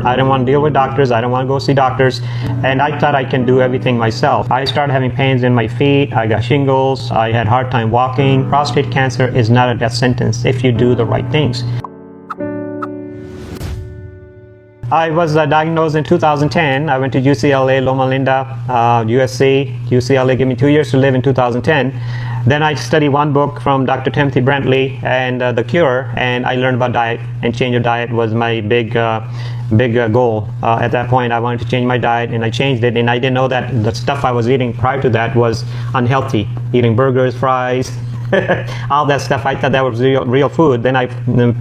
I didn't want to deal with doctors. I don't want to go see doctors. And I thought I can do everything myself. I started having pains in my feet. I got shingles. I had a hard time walking. Prostate cancer is not a death sentence if you do the right things. I was diagnosed in 2010. I went to UCLA, Loma Linda, USC. UCLA gave me 2 years to live in 2010. Then I studied one book from Dr. Timothy Brentley and The Cure, and I learned about diet, and change of diet was my big goal. At that point, I wanted to change my diet, and I changed it, and I didn't know that the stuff I was eating prior to that was unhealthy. Eating burgers, fries, all that stuff. I thought that was real food. Then I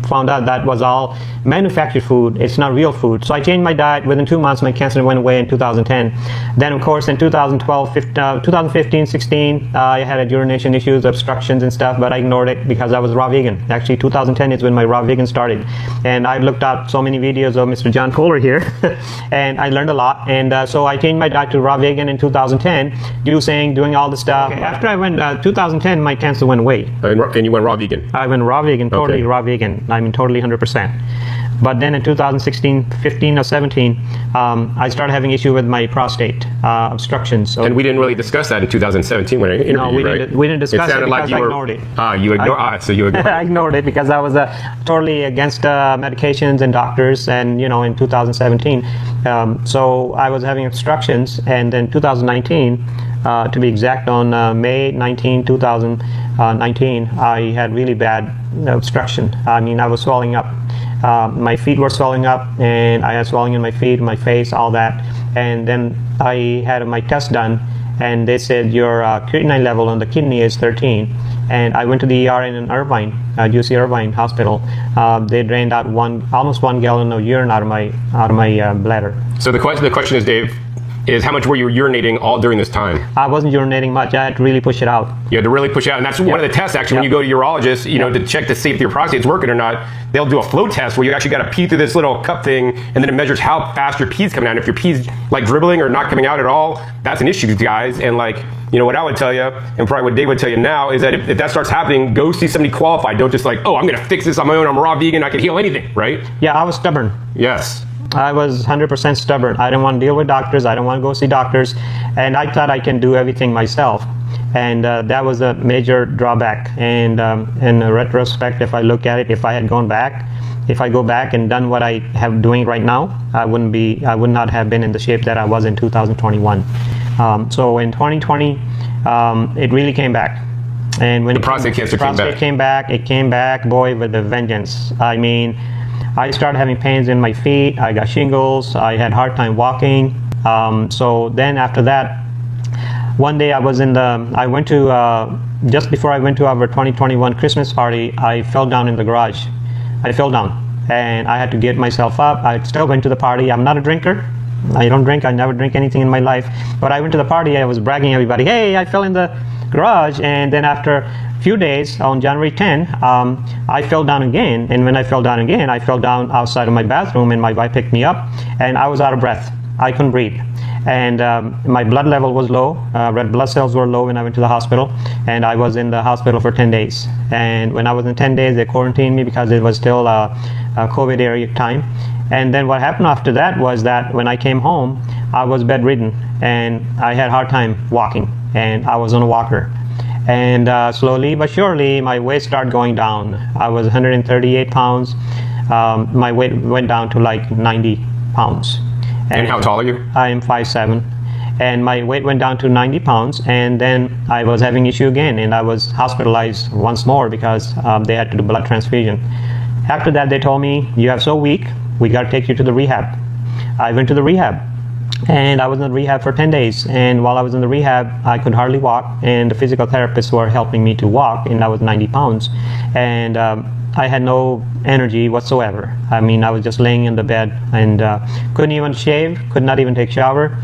found out that was all manufactured food. It's not real food. So I changed my diet. Within 2 months, my cancer went away in 2010. Then, of course, in 2015, 16, I had urination issues, obstructions and stuff, but I ignored it because I was raw vegan. Actually, 2010 is when my raw vegan started. And I looked at so many videos of Mr. John Kohler here, and I learned a lot. And so I changed my diet to raw vegan in 2010, doing all the stuff. Okay. After I went, 2010, my cancer went away. And you went raw vegan? I went raw vegan, totally raw vegan. I mean, totally 100%. But then in 2016, 15 or 17, I started having issue with my prostate obstructions. So, and we didn't really discuss that in 2017 when I interviewed you, right? We didn't discuss it because like I ignored it. You ignored so you ignored it. I ignored it because I was totally against medications and doctors, and in 2017. So I was having obstructions, and then 2019, to be exact, on May 19, 2019, I had really bad obstruction. I mean, I was swelling up. My feet were swelling up, and I had swelling in my feet, my face, all that. And then I had my test done, and they said your creatinine level on the kidney is 13. And I went to the ER in Irvine, UC Irvine Hospital. They drained out almost 1 gallon of urine out of my bladder. So the question is, Dave, is how much were you urinating all during this time? I wasn't urinating much. I had to really push it out. You had to really push it out, and that's one of the tests actually when you go to urologists, to check to see if your prostate's working or not. They'll do a flow test where you actually got to pee through this little cup thing, and then it measures how fast your pee's coming out. And if your pee's like dribbling or not coming out at all, that's an issue, guys. And what I would tell you, and probably what Dave would tell you now, is that if that starts happening, go see somebody qualified. Don't just I'm going to fix this on my own. I'm a raw vegan. I can heal anything, right? Yeah, I was stubborn. Yes. I was 100% stubborn. I didn't want to deal with doctors. I don't want to go see doctors. And I thought I can do everything myself. And that was a major drawback. And in retrospect, if I look at it, if I go back and done what I have doing right now, I would not have been in the shape that I was in 2021. So in 2020, it really came back. And when the prostate cancer came back, it came back, boy, with a vengeance. I mean, I started having pains in my feet. I got shingles. I had a hard time walking. So then after that, one day just before I went to our 2021 Christmas party, I fell down in the garage. I fell down, and I had to get myself up. I still went to the party. I'm not a drinker. I don't drink. I never drink anything in my life. But I went to the party. I was bragging everybody, hey, I fell in the garage. And then after a few days, on January 10, I fell down again. And when I fell down again, I fell down outside of my bathroom, and my wife picked me up, and I was out of breath. I couldn't breathe. And my blood level was low. Red blood cells were low when I went to the hospital, and I was in the hospital for 10 days. And when I was in 10 days, they quarantined me because it was still a COVID area time. And then what happened after that was that when I came home, I was bedridden, and I had a hard time walking, and I was on a walker. And slowly but surely, my weight started going down. I was 138 pounds. My weight went down to like 90 pounds. And how tall are you? I am 5'7", and my weight went down to 90 pounds, and then I was having issue again, and I was hospitalized once more because they had to do blood transfusion. After that, they told me, you are so weak, we got to take you to the rehab. I went to the rehab, and I was in the rehab for 10 days, and while I was in the rehab, I could hardly walk, and the physical therapists were helping me to walk, and I was 90 pounds. And I had no energy whatsoever. I mean, I was just laying in the bed and couldn't even shave, could not even take a shower.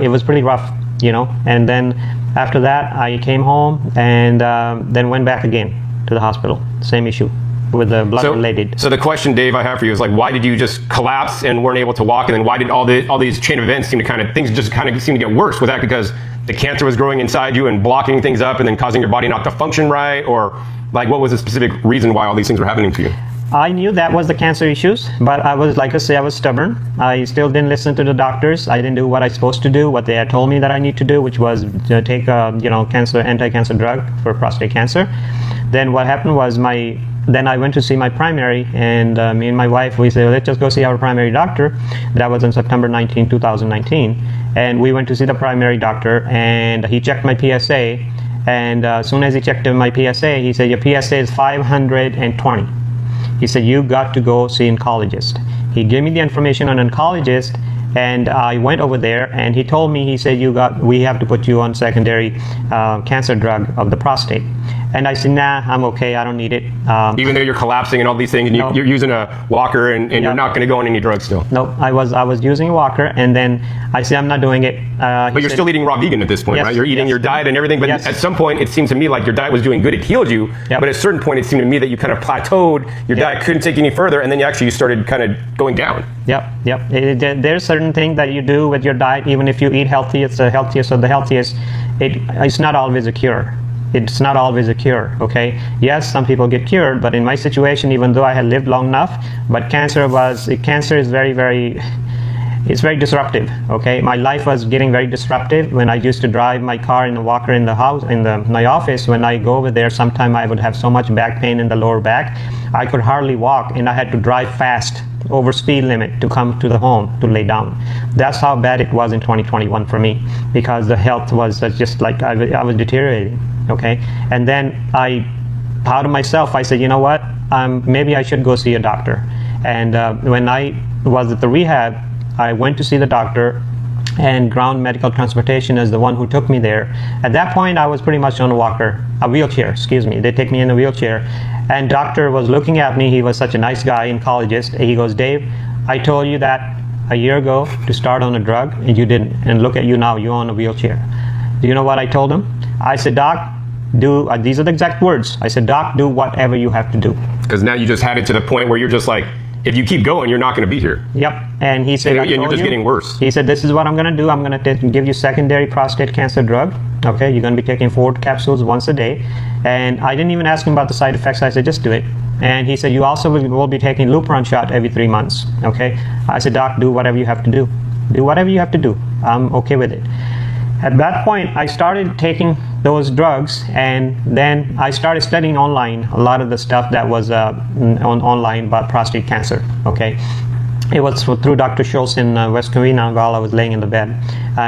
It was pretty rough, And then after that, I came home and then went back again to the hospital. Same issue with the blood related. So the question, Dave, I have for you is why did you just collapse and weren't able to walk? And then why did all these chain of events seem to get worse? Was that because the cancer was growing inside you and blocking things up and then causing your body not to function right? Or what was the specific reason why all these things were happening to you? I knew that was the cancer issues, but I was, like I say, I was stubborn. I still didn't listen to the doctors. I didn't do what I was supposed to do, what they had told me that I need to do, which was to take a anti-cancer drug for prostate cancer. Then what happened was then I went to see my primary, and me and my wife, we said, let's just go see our primary doctor. That was on September 19, 2019. And we went to see the primary doctor, and he checked my PSA. And as soon as he checked my PSA, he said, your PSA is 520. He said, you got to go see an oncologist. He gave me the information on an oncologist, and I went over there, and he told me, he said, we have to put you on secondary cancer drug of the prostate. And I said, nah, I'm okay, I don't need it. Even though you're collapsing and all these things, and you're using a walker, and you're not going to go on any drugs still? Nope, I was using a walker, and then I said, I'm not doing it. But you're still eating raw vegan at this point, yes, right? You're eating your diet and everything, but at some point, it seemed to me like your diet was doing good, it healed you, but at a certain point, it seemed to me that you kind of plateaued, your diet couldn't take you any further, and then you started kind of going down. Yep. There's certain things that you do with your diet, even if you eat healthy, it's the healthiest of the healthiest, it's not always a cure. It's not always a cure, okay? Yes, some people get cured, but in my situation, even though I had lived long enough, but cancer is it's very disruptive, okay? My life was getting very disruptive when I used to drive my car in the walker in the house, my office. When I go over there, sometime I would have so much back pain in the lower back, I could hardly walk, and I had to drive fast over speed limit to come to the home to lay down. That's how bad it was in 2021 for me, because the health was just like, I was deteriorating, okay? And then out of myself, I said, you know what, maybe I should go see a doctor. And when I was at the rehab, I went to see the doctor, and Ground Medical Transportation is the one who took me there. At that point, I was pretty much on a wheelchair, excuse me. They take me in a wheelchair, and doctor was looking at me. He was such a nice guy, oncologist. He goes, Dave, I told you that a year ago to start on a drug, and you didn't. And look at you now, you're on a wheelchair. Do you know what I told him? I said, Doc, these are the exact words. I said, Doc, do whatever you have to do. Because now you just had it to the point where you're just like, if you keep going, you're not going to be here. Yep. And he said, and you're just getting worse. He said, this is what I'm going to do. I'm going to give you secondary prostate cancer drug. Okay, you're going to be taking 4 capsules once a day. And I didn't even ask him about the side effects. I said, just do it. And he said, you also will be taking Lupron shot every 3 months. Okay. I said, Doc, do whatever you have to do. Do whatever you have to do. I'm okay with it. At that point, I started taking those drugs, and then I started studying online a lot of the stuff that was online about prostate cancer, okay? It was through Dr. Schultz in West Covina while I was laying in the bed.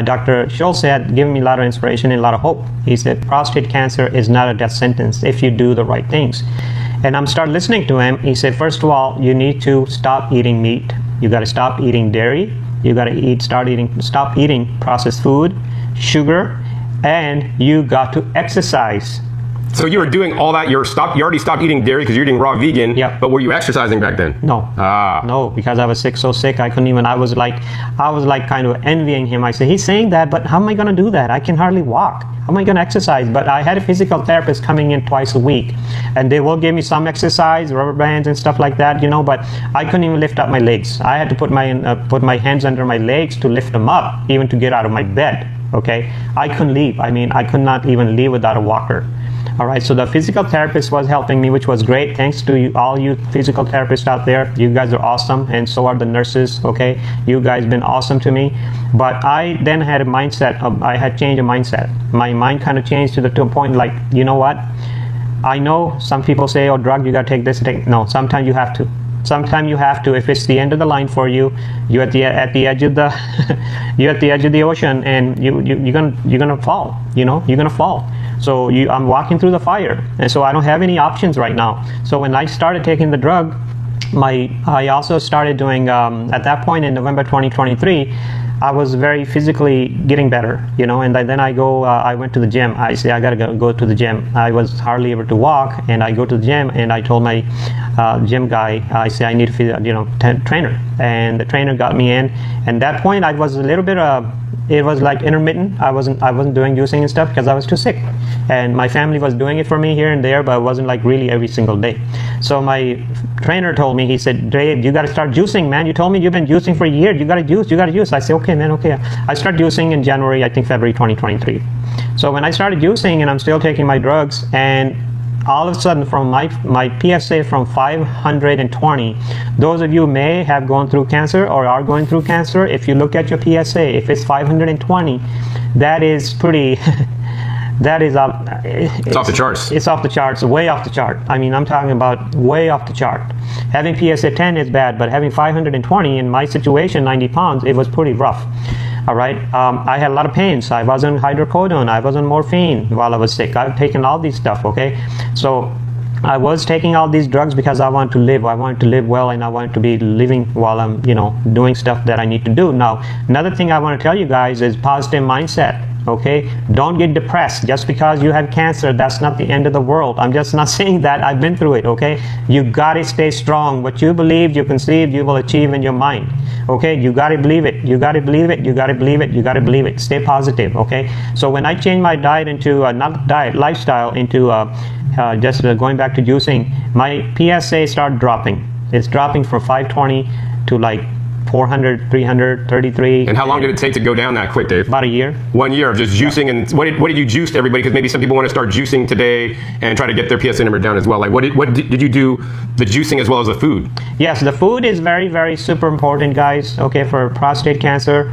Dr. Schultz had given me a lot of inspiration and a lot of hope. He said, prostate cancer is not a death sentence if you do the right things. And I started listening to him. He said, first of all, you need to stop eating meat. You got to stop eating dairy. You got to stop eating processed food, sugar, and you got to exercise. So you were doing all that. You already stopped eating dairy because you're eating raw vegan. Yep. But were you exercising back then? No. No, because I was so sick I couldn't even. I was like kind of envying him. I said, he's saying that, but how am I going to do that? I can hardly walk. How am I going to exercise? But I had a physical therapist coming in twice a week, and they will give me some exercise, rubber bands and stuff like that, but I couldn't even lift up my legs. I had to put my hands under my legs to lift them up, even to get out of my bed. Okay, I couldn't leave. I could not even leave without a walker. All right, so the physical therapist was helping me, which was great. Thanks to all you physical therapists out there. You guys are awesome, and so are the nurses, okay? You guys been awesome to me. But I then had a mindset, I had changed a mindset. My mind kind of changed to a point like, you know what? I know some people say, oh, drug, you gotta take this, no, sometimes you have to. Sometimes you have to. If it's the end of the line for you, you're at the edge of the you're at the edge of the ocean, and you're gonna fall. You're gonna fall. So I'm walking through the fire, and so I don't have any options right now. So when I started taking the drug, I also started doing at that point in November 2023. I was very physically getting better, and then I went to the gym. I say I gotta go to the gym. I was hardly able to walk, and I go to the gym, and I told my gym guy, I say I need a trainer, and the trainer got me in. And at that point, I was a little bit it was like intermittent. I wasn't doing juicing and stuff because I was too sick, and my family was doing it for me here and there, but it wasn't like really every single day. So my trainer told me, he said, Dave, you got to start juicing, man. You told me you've been juicing for a year. You got to juice. I said, okay, man, okay. I started juicing in January, I think February 2023. So when I started juicing, and I'm still taking my drugs, and all of a sudden from my PSA from 520, those of you may have gone through cancer or are going through cancer, if you look at your PSA, if it's 520, that is pretty, that is it's off the charts. It's off the charts, way off the chart. I mean, I'm talking about way off the chart. Having PSA 10 is bad, but having 520 in my situation, 90 pounds, it was pretty rough. All right, I had a lot of pains. I was on hydrocodone, I was on morphine while I was sick. I've taken all these stuff, okay? So I was taking all these drugs because I want to live. I want to live well, and I want to be living while I'm, doing stuff that I need to do. Now, another thing I want to tell you guys is positive mindset. Okay, don't get depressed just because you have cancer. That's not the end of the world. I'm just not saying that. I've been through it. Okay, you got to stay strong. What you believe, you conceive, you will achieve in your mind. Okay, you got to believe it. You got to believe it. You got to believe it. You got to believe it. Stay positive. Okay, so when I changed my diet into not diet, lifestyle into just going back to juicing, my PSA started dropping. It's dropping from 520 to like 400, 300, 33. And how long did it take to go down that quick, Dave? About a year. 1 year of just juicing. And what did you juice to everybody? Because maybe some people want to start juicing today and try to get their PSA number down as well. Like, what did you do the juicing as well as the food? Yes, the food is very, very super important, guys. Okay, for prostate cancer,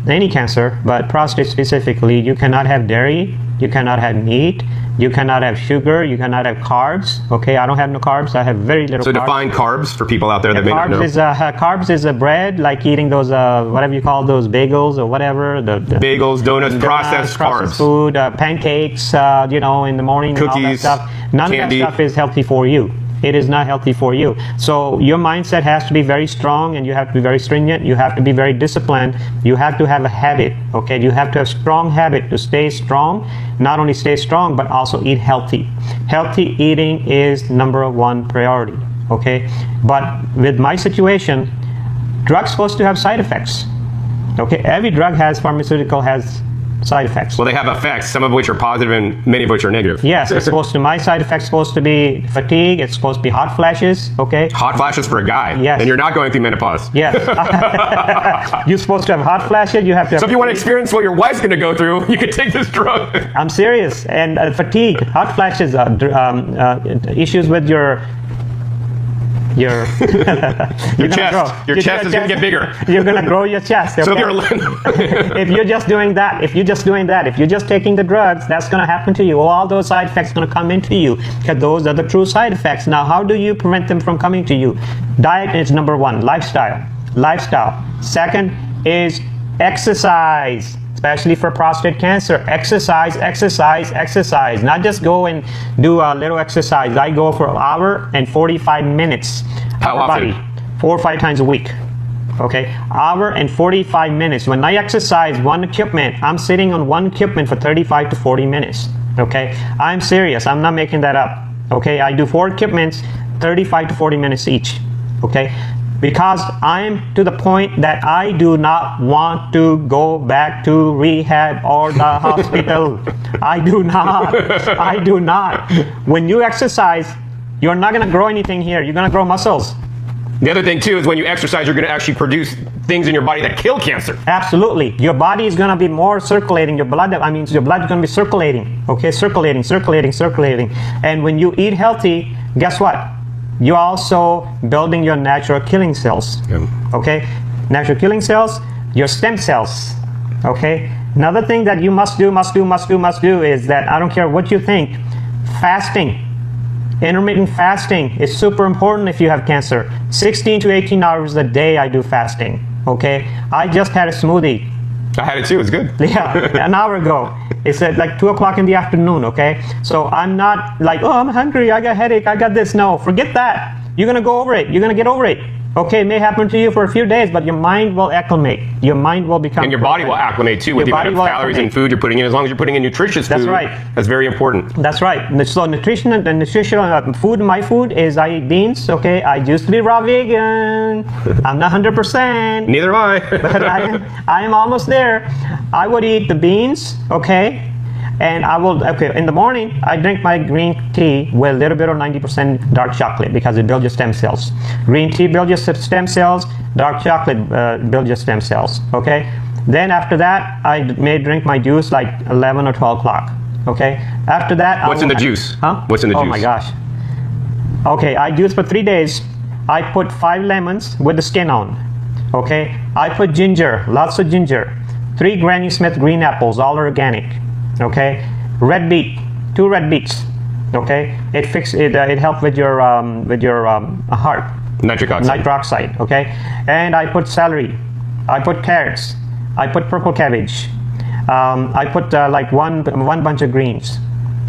any cancer, but prostate specifically, you cannot have dairy, you cannot have meat, you cannot have sugar, you cannot have carbs. Okay, I don't have no carbs. I have very little carbs. So define carbs for people out there that may not know. Carbs is a bread, like eating those, whatever you call those, bagels or whatever. The bagels, donuts, processed carbs. Food, pancakes, in the morning. Cookies, and all that stuff. None candy. of that stuff is healthy for you. It is not healthy for you. So your mindset has to be very strong, and you have to be very stringent. You have to be very disciplined. You have to have a habit, okay? You have to have strong habit to stay strong. Not only stay strong, but also eat healthy. Healthy eating is number one priority, okay? But with my situation, drugs supposed to have side effects, okay? Every drug pharmaceutical has side effects. Well, they have effects, some of which are positive and many of which are negative. Yes, it's supposed to, my side effect's supposed to be fatigue, it's supposed to be hot flashes, okay? Hot flashes for a guy? Yes. And you're not going through menopause? Yes. You're supposed to have hot flashes, you have to have... So if you want to experience what your wife's going to go through, you can take this drug. I'm serious. And fatigue, hot flashes, issues with your chest. Your chest is going to get bigger. You're going to grow your chest. Okay? So if you're just doing that, if you're just taking the drugs, that's going to happen to you. All those side effects are going to come into you because those are the true side effects. Now, how do you prevent them from coming to you? Diet is number one. Lifestyle. Second is exercise. Especially for prostate cancer, exercise. Not just go and do a little exercise. I go for an hour and 45 minutes. How often? 4 or 5 times a week. Okay, hour and 45 minutes. When I exercise one equipment, I'm sitting on one equipment for 35 to 40 minutes. Okay, I'm serious. I'm not making that up. Okay, I do 4 equipments, 35 to 40 minutes each. Okay. Because I'm to the point that I do not want to go back to rehab or the hospital. I do not. When you exercise, you're not going to grow anything here. You're going to grow muscles. The other thing, too, is when you exercise, you're going to actually produce things in your body that kill cancer. Absolutely. Your body is going to be more circulating. Your blood is going to be circulating. Okay, circulating. And when you eat healthy, guess what? You're also building your natural killing cells, okay? Natural killing cells, your stem cells, okay? Another thing that you must do is that, I don't care what you think, fasting, intermittent fasting is super important if you have cancer. 16 to 18 hours a day I do fasting, okay? I just had a smoothie. I had it too, it's good. Yeah, an hour ago. It's at like 2 o'clock in the afternoon, okay? So I'm not like, oh, I'm hungry, I got a headache, I got this. No, forget that. You're going to go over it. You're going to get over it. Okay, it may happen to you for a few days, but your mind will acclimate. Your mind will become... And your body will acclimate too with the amount of calories and food you're putting in. As long as you're putting in nutritious food, that's right. That's very important. That's right. So nutritional food, my food is I eat beans, okay? I used to be raw vegan. I'm not 100%. Neither am I. But I am almost there. I would eat the beans, okay? And I will, in the morning, I drink my green tea with a little bit of 90% dark chocolate because it builds your stem cells. Green tea builds your stem cells, dark chocolate builds your stem cells, okay? Then after that, I may drink my juice like 11 or 12 o'clock, Okay. After that, What's in the juice? Huh? What's in the juice? Oh my gosh. Okay, I juice for 3 days. I put 5 lemons with the skin on. Okay. I put ginger, lots of ginger. 3 Granny Smith green apples, all organic. Okay. Red beet, 2 red beets. Okay. It helps with your heart. Nitric oxide. Nitric oxide. Okay. And I put celery. I put carrots. I put purple cabbage. I put like one bunch of greens.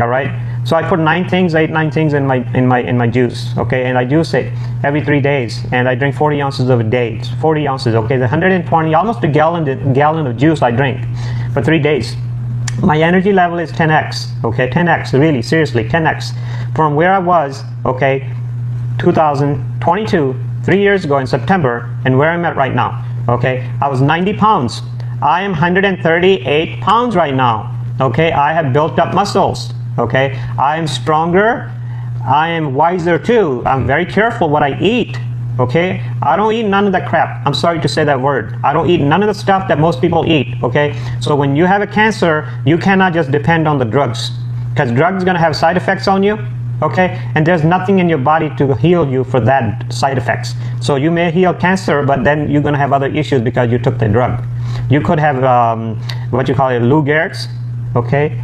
All right. So I put 9 things in my juice. Okay, and I juice it every 3 days, and I drink 40 ounces of a day. 40 ounces. Okay, the 120, almost a gallon of juice I drink for 3 days. My energy level is 10x. Okay, 10x. Really, seriously, 10x from where I was. Okay, 2022, 3 years ago in September, and where I'm at right now. Okay, I was 90 pounds. I am 138 pounds right now. Okay, I have built up muscles. Okay, I am stronger. I am wiser too. I'm very careful what I eat. Okay, I don't eat none of that crap. I'm sorry to say that word. I don't eat none of the stuff that most people eat. Okay, so when you have a cancer, you cannot just depend on the drugs, because drugs are going to have side effects on you. Okay, and there's nothing in your body to heal you for that side effects. So you may heal cancer, but then you're going to have other issues because you took the drug. You could have what you call Lou Gehrig's, okay,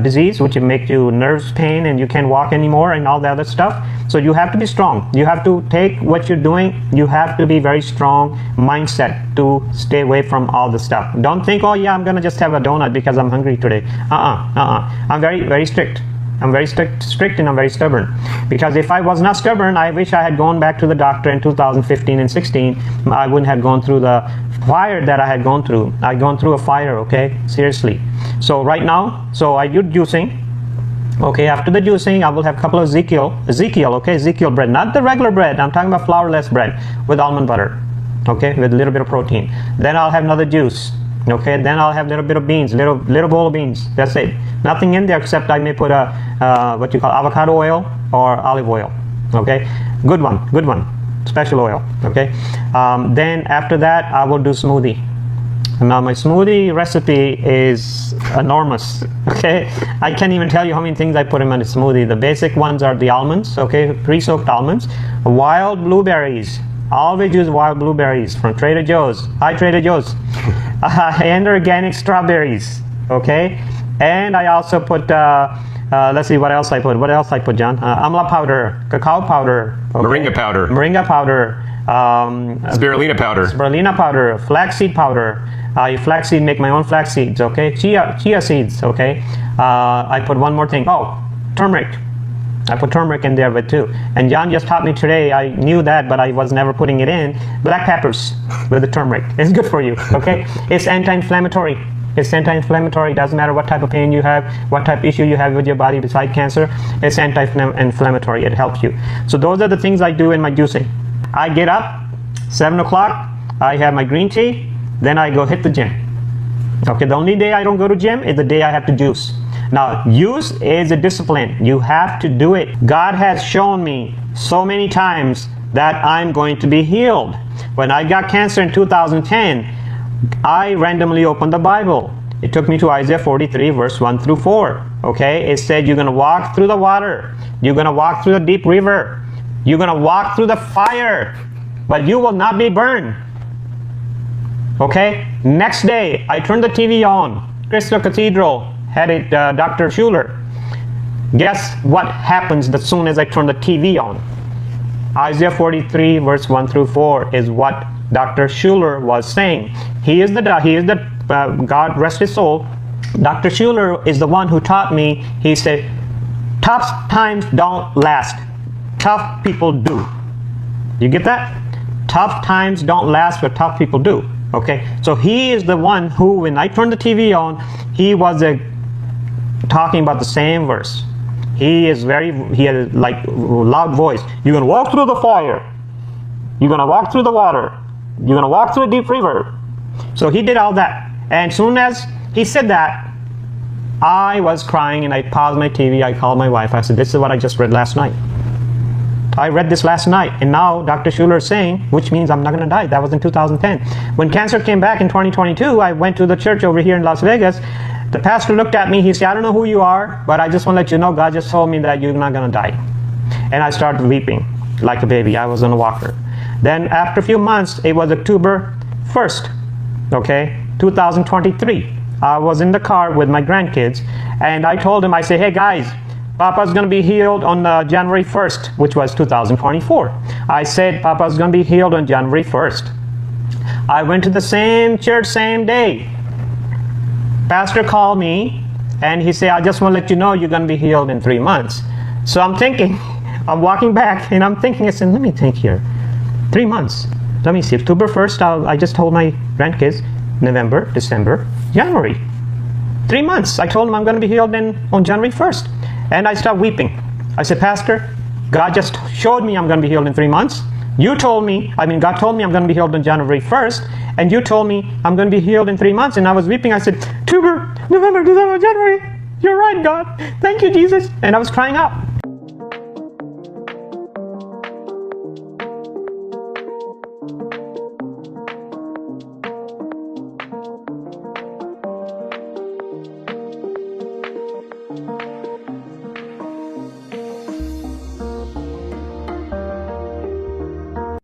disease, which will make you nerves pain and you can't walk anymore and all the other stuff. So you have to be strong. You have to take what you're doing. You have to be very strong mindset to stay away from all the stuff. Don't think, oh yeah, I'm going to just have a donut because I'm hungry today. I'm very strict. I'm very strict and I'm very stubborn. Because if I was not stubborn, I wish I had gone back to the doctor in 2015 and 16. I wouldn't have gone through the fire that I had gone through. I'd gone through a fire, okay? Seriously. So right now, so I do juicing. Okay, after the juicing, I will have a couple of Ezekiel bread. Not the regular bread. I'm talking about flourless bread with almond butter. Okay, with a little bit of protein. Then I'll have another juice. Okay, then I'll have a little bit of beans, little bowl of beans. That's it. Nothing in there except I may put what you call avocado oil or olive oil. Okay, good one, special oil. Okay, then after that I will do smoothie. Now my smoothie recipe is enormous. Okay, I can't even tell you how many things I put in my smoothie. The basic ones are the almonds. Okay, pre-soaked almonds, wild blueberries. Always use wild blueberries from Trader Joe's. Hi, Trader Joe's. And organic strawberries. Okay, and I also put let's see what else I put. What else I put, John? Amla powder, cacao powder, okay. Moringa powder, spirulina powder, flaxseed powder. Flaxseed, make my own flax seeds. Okay, chia seeds. Okay, I put one more thing. Oh, turmeric. I put turmeric in there with too. And John just taught me today, I knew that, but I was never putting it in. Black peppers with the turmeric. It's good for you, okay? It's anti-inflammatory. It's anti-inflammatory. It doesn't matter what type of pain you have, what type of issue you have with your body besides cancer. It's anti-inflammatory. It helps you. So those are the things I do in my juicing. I get up, 7 o'clock, I have my green tea, then I go hit the gym. Okay, the only day I don't go to gym is the day I have to juice. Now, use is a discipline. You have to do it. God has shown me so many times that I'm going to be healed. When I got cancer in 2010, I randomly opened the Bible. It took me to Isaiah 43, verse 1 through 4. Okay, it said you're going to walk through the water. You're going to walk through the deep river. You're going to walk through the fire, but you will not be burned. Okay, next day, I turned the TV on. Crystal Cathedral had it, Dr. Schuller. Guess what happens as soon as I turn the TV on? Isaiah 43 verse 1 through 4 is what Dr. Schuller was saying. He is the God rest his soul. Dr. Schuller is the one who taught me. He said, tough times don't last. Tough people do. You get that? Tough times don't last, but tough people do. Okay, so he is the one who, when I turned the TV on, he was talking about the same verse. He had like loud voice. You're going to walk through the fire. You're going to walk through the water. You're going to walk through a deep river. So he did all that. And as soon as he said that, I was crying and I paused my TV. I called my wife. I said, this is what I just read last night. I read this last night, and now Dr. Schuller is saying, which means I'm not going to die. That was in 2010. When cancer came back in 2022, I went to the church over here in Las Vegas, The pastor looked at me. He said, I don't know who you are, but I just want to let you know God just told me that you're not going to die. And I started weeping like a baby. I was on a walker. Then after a few months, it was October 1st, okay, 2023. I was in the car with my grandkids, and I told them, I said, hey guys, Papa's going to be healed on January 1st, which was 2024. I said, Papa's going to be healed on January 1st. I went to the same church, same day. Pastor called me, and he said, I just want to let you know you're going to be healed in 3 months. So I'm thinking, I'm walking back, and I'm thinking, I said, let me think here. 3 months. Let me see, October 1st, I just told my grandkids, November, December, January. 3 months. I told them I'm going to be healed on January 1st. And I started weeping. I said, Pastor, God just showed me I'm going to be healed in 3 months. God told me I'm going to be healed on January 1st, and you told me I'm going to be healed in 3 months, and I was weeping. I said, October, November, December, January. You're right, God. Thank you, Jesus. And I was crying out.